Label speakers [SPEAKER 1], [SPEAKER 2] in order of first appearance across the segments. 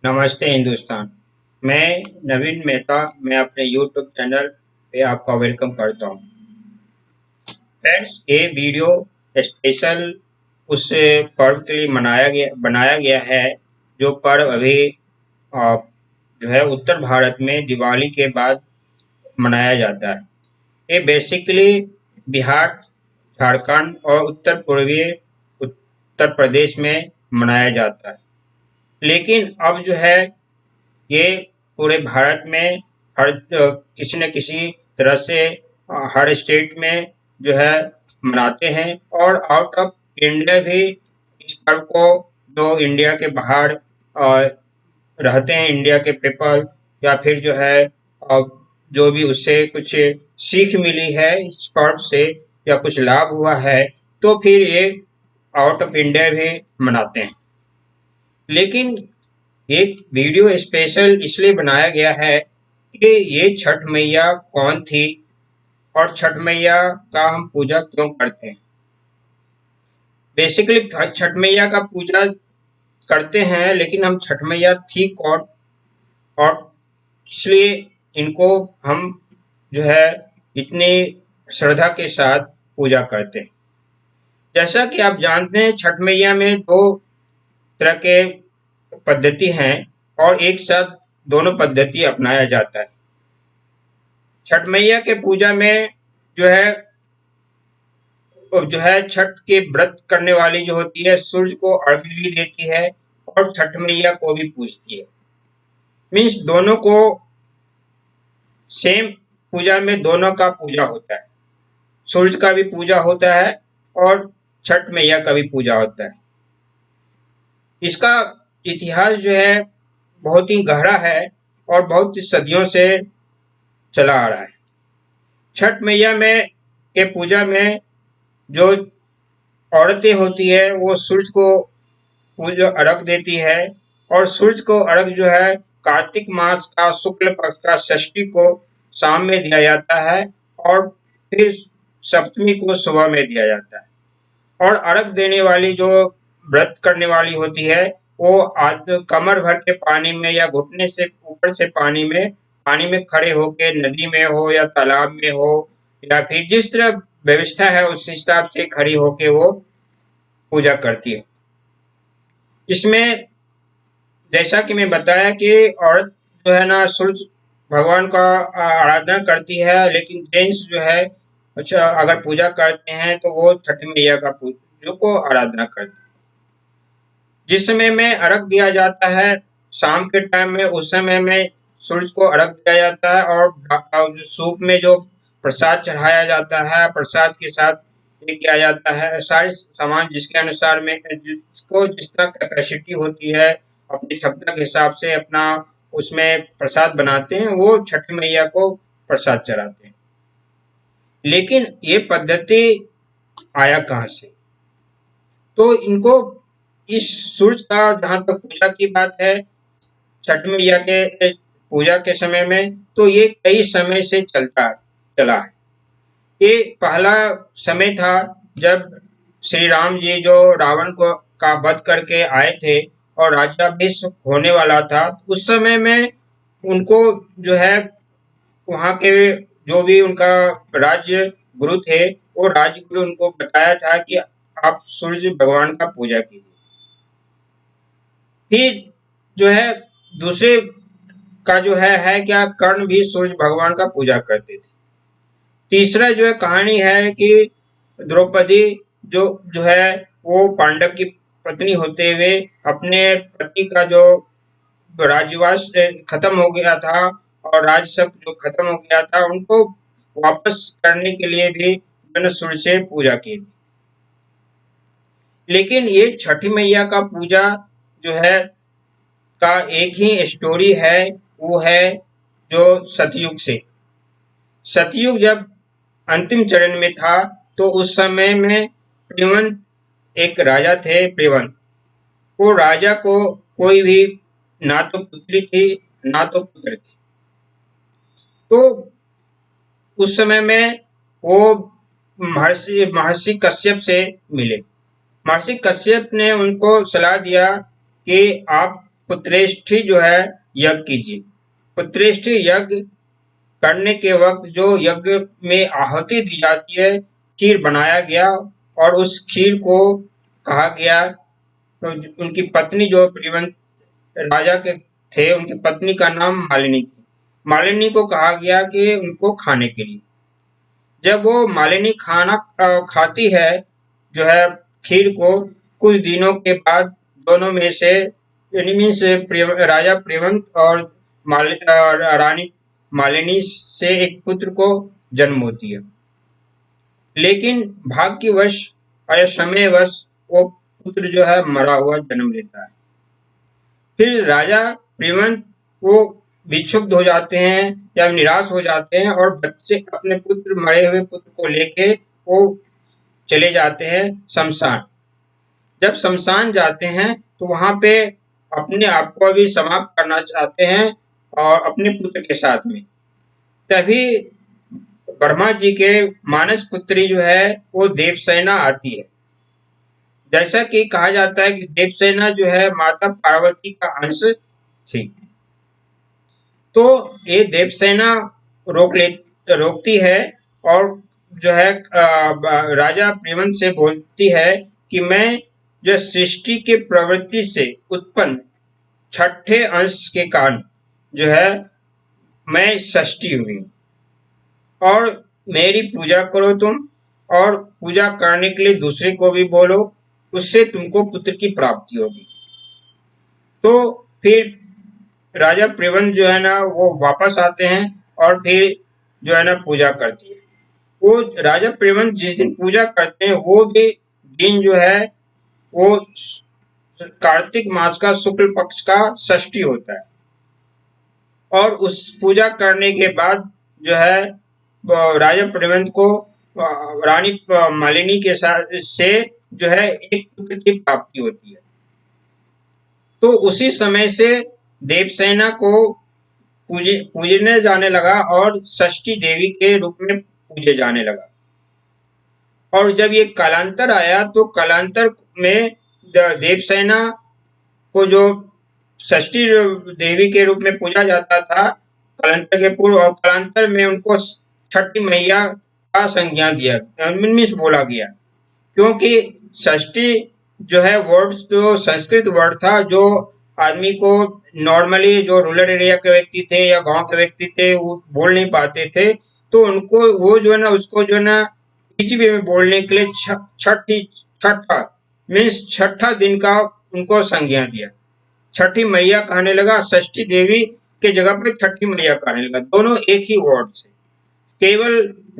[SPEAKER 1] नमस्ते हिंदुस्तान। मैं नवीन मेहता। मैं अपने यूट्यूब चैनल पे आपका वेलकम करता हूँ। फ्रेंड्स, ये वीडियो स्पेशल उस पर्व के लिए बनाया गया है जो पर्व अभी जो है उत्तर भारत में दिवाली के बाद मनाया जाता है। ये बेसिकली बिहार, झारखंड और उत्तर पूर्वी उत्तर प्रदेश में मनाया जाता है। लेकिन अब जो है ये पूरे भारत में हर किसी न किसी तरह से हर स्टेट में जो है मनाते हैं और आउट ऑफ इंडिया भी इस पर्व को, जो इंडिया के बाहर रहते हैं, इंडिया के पीपल, या फिर जो है जो भी उससे कुछ सीख मिली है इस पर्व से या कुछ लाभ हुआ है, तो फिर ये आउट ऑफ इंडिया भी मनाते हैं। लेकिन एक वीडियो स्पेशल इसलिए बनाया गया है कि ये छठ मैया कौन थी और छठ मैया का हम पूजा क्यों करते हैं। बेसिकली छठ मैया का पूजा करते हैं, लेकिन हम छठ मैया थी कौन और इसलिए इनको हम जो है इतनी श्रद्धा के साथ पूजा करते हैं। जैसा कि आप जानते हैं, छठ मैया में दो तरह के पद्धति हैं और एक साथ दोनों पद्धति अपनाया जाता है। छठ मैया के पूजा में जो है छठ के व्रत करने वाली जो होती है, सूर्य को अर्घ्य भी देती है और छठ मैया को भी पूजती है। मीन्स दोनों को सेम पूजा में दोनों का पूजा होता है। सूर्य का भी पूजा होता है और छठ मैया का भी पूजा होता है। इसका इतिहास जो है बहुत ही गहरा है और बहुत सदियों से चला आ रहा है। छठ मैया में के पूजा में जो औरतें होती है वो सूर्य को पूजा अर्घ देती है और सूर्य को अर्घ जो है कार्तिक मास का शुक्ल पक्ष का षष्ठी को शाम में दिया जाता है और फिर सप्तमी को सुबह में दिया जाता है। और अर्घ देने वाली जो व्रत करने वाली होती है वो कमर भर के पानी में या घुटने से ऊपर से पानी में खड़े होके, नदी में हो या तालाब में हो या फिर जिस तरह व्यवस्था है उस हिसाब से खड़ी होके वो पूजा करती है। इसमें जैसा कि मैं बताया कि औरत जो है ना सूर्य भगवान का आराधना करती है, लेकिन जेंट्स जो है अच्छा अगर पूजा करते हैं तो वो छठ मैया का पूजा को आराधना करते हैं। जिस समय में अर्घ दिया जाता है शाम के टाइम में, उस समय में सूर्य को अर्घ दिया जाता है और सूप में जो प्रसाद चढ़ाया जाता है, प्रसाद के साथ ये किया जाता है। सारे सामान जिसके अनुसार में जिसको जिस तरह कैपेसिटी होती है अपनी क्षमता के हिसाब से अपना उसमें प्रसाद बनाते हैं, वो छठ मैया को प्रसाद चढ़ाते हैं। लेकिन ये पद्धति आया कहाँ से? तो इनको इस सूर्य का जहाँ तक पूजा की बात है, छठ मैया के पूजा के समय में, तो ये कई समय से चला है। ये पहला समय था जब श्री राम जी जो रावण को का वध करके आए थे और राज्याभिषेक होने वाला था, उस समय में उनको जो है वहाँ के जो भी उनका राज्य गुरु थे, वो राज्य गुरु उनको बताया था कि आप सूर्य भगवान का पूजा कीजिए। फिर जो है दूसरे का जो है क्या, कर्ण भी सूर्य भगवान का पूजा करते थे। तीसरा जो है कहानी है कि द्रौपदी जो है वो पांडव की पत्नी होते हुए अपने पति का जो राज्यवास खत्म हो गया था और राज सब जो खत्म हो गया था, उनको वापस करने के लिए भी मैंने सूर्य से पूजा की थी। लेकिन ये छठी मैया का पूजा जो है का एक ही स्टोरी है, वो है जो सतयुग से। सतयुग जब अंतिम चरण में था तो उस समय में प्रिवन एक राजा थे। प्रिवन, वो राजा को कोई भी ना तो पुत्री थी ना तो पुत्र थे। तो उस समय में वो महर्षि कश्यप से मिले। महर्षि कश्यप ने उनको सलाह दिया कि आप पुत्रेष्ठी जो है यज्ञ कीजिए। पुत्रेष्ठी यज्ञ करने के वक्त जो यज्ञ में आहुति दी जाती है, खीर बनाया गया और उस खीर को कहा गया, तो उनकी पत्नी जो प्रियवंत राजा के थे, उनकी पत्नी का नाम मालिनी थी। मालिनी को कहा गया कि उनको खाने के लिए। जब वो मालिनी खाना खाती है जो है खीर को, कुछ दिनों के बाद दोनों में से मीन्स राजा प्रियवंत और रानी मालिनी से एक पुत्र को जन्म होती है। लेकिन भाग्यवश और समयवश वो पुत्र जो है मरा हुआ जन्म लेता है। फिर राजा प्रियवंत वो विक्षुब्ध हो जाते हैं या निराश हो जाते हैं और बच्चे अपने मरे हुए पुत्र को लेके वो चले जाते हैं शमशान। जब शमशान जाते हैं तो वहां पे अपने आप को भी समाप्त करना चाहते हैं और अपने पुत्र के साथ में। तभी ब्रह्मा जी के मानस पुत्री जो है वो देवसेना आती है। जैसा कि कहा जाता है कि देवसेना जो है माता पार्वती का अंश थी। तो ये देवसेना रोकती है और जो है राजा प्रियवंत से बोलती है कि मैं जो सृष्टि के प्रवृत्ति से उत्पन्न छठे अंश के कारण जो है मैं षष्ठी हुई और मेरी पूजा करो तुम, और पूजा करने के लिए दूसरे को भी बोलो, उससे तुमको पुत्र की प्राप्ति होगी। तो फिर राजा प्रियवंत जो है ना वो वापस आते हैं और फिर जो है ना पूजा करती है। वो राजा प्रियवंत जिस दिन पूजा करते हैं वो भी दिन जो है वो कार्तिक मास का शुक्ल पक्ष का षष्ठी होता है। और उस पूजा करने के बाद जो है राजा प्रियवंत को रानी मालिनी के साथ से जो है एक पुत्र की प्राप्ति होती है। तो उसी समय से देवसेना को पूजने जाने लगा और षष्ठी देवी के रूप में पूजे जाने लगा। और जब ये कालांतर आया तो कालांतर में देवसेना को जो षष्ठी देवी के रूप में पूजा जाता था कालांतर के पूर्व, और कालांतर में उनको छठी मैया का संज्ञा दिया मीन्स बोला गया, क्योंकि षष्ठी जो है वर्ड जो संस्कृत वर्ड था, जो आदमी को नॉर्मली जो रूरल एरिया के व्यक्ति थे या गांव के व्यक्ति थे वो बोल नहीं पाते थे, तो उनको वो जो है ना उसको जो है ना इजी वे में बोलने के लिए छठा मीन्स छठा दिन का उनको संज्ञा दिया। छठी मैया कहने लगा, षष्ठी देवी के जगह पे छठी मैया कहने लगा। दोनों एक ही वर्ड से, केवल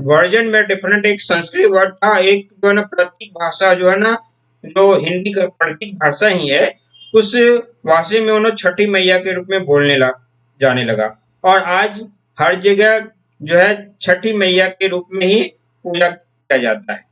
[SPEAKER 1] वर्जन में डिफरेंट, एक संस्कृत वर्ड था, एक जो है ना प्रतीक भाषा जो है ना जो हिंदी का प्रतीक भाषा ही है, उस भाषा में उन्होंने छठी मैया के रूप में बोलने जाने लगा। और आज हर जगह जो है छठी मैया के रूप में ही पूजा किया जाता है।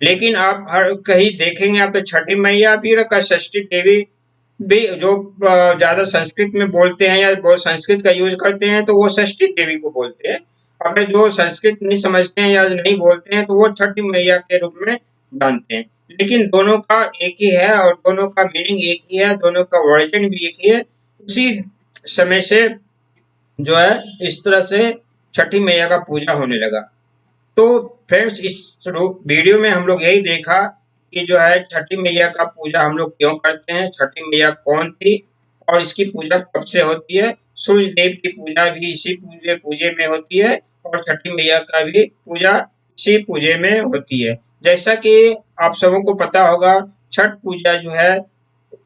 [SPEAKER 1] लेकिन आप हर कहीं देखेंगे आप तो छठी मैया भी रखा, षष्ठी देवी भी, जो ज्यादा संस्कृत में बोलते हैं या बहुत संस्कृत का यूज करते हैं तो वो षष्ठी देवी को बोलते हैं। अगर जो संस्कृत नहीं समझते हैं या नहीं बोलते हैं तो वो छठी मैया के रूप में जानते हैं। लेकिन दोनों का एक ही है और दोनों का मीनिंग एक ही है, दोनों का वर्जन भी एक ही है। उसी समय से जो है इस तरह से छठी मैया का पूजा होने लगा। तो फ्रेंड्स इस वीडियो में हम लोग यही देखा कि जो है छठी मैया का पूजा हम लोग क्यों करते हैं, छठी मैया कौन थी और इसकी पूजा कब से होती है। सूर्य देव की पूजा भी इसी पूजे में होती है और छठी मैया का भी पूजा इसी पूजे में होती है। जैसा कि आप सबों को पता होगा, छठ पूजा जो है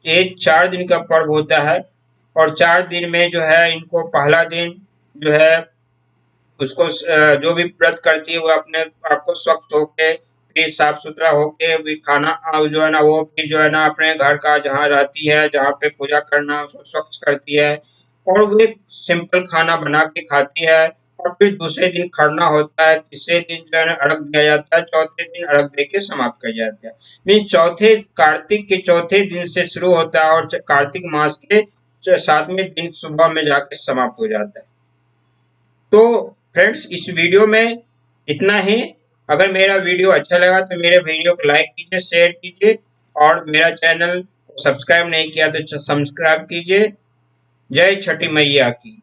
[SPEAKER 1] ये 4 दिन का पर्व होता है और 4 दिन में जो है इनको पहला दिन जो है उसको जो भी व्रत करती है वो अपने आपको स्वच्छ होके फिर साफ सुथरा होके भी खाना जो है ना वो फिर जो है ना अपने घर का जहाँ रहती है जहाँ पे पूजा करना उसको स्वच्छ करती है और वो एक सिंपल खाना बना के खाती है। और फिर दूसरे दिन खरना होता है, तीसरे दिन जो है अर्घ दिया जाता है, चौथे दिन अर्घ दे के समाप्त कर जाता है। मीन्स कार्तिक के चौथे दिन से शुरू होता है और कार्तिक मास के 7वें दिन सुबह में जाके समाप्त हो जाता है। तो फ्रेंड्स इस वीडियो में इतना ही। अगर मेरा वीडियो अच्छा लगा तो मेरे वीडियो को लाइक कीजिए, शेयर कीजिए और मेरा चैनल सब्सक्राइब नहीं किया तो सब्सक्राइब कीजिए। जय छठी मैया की।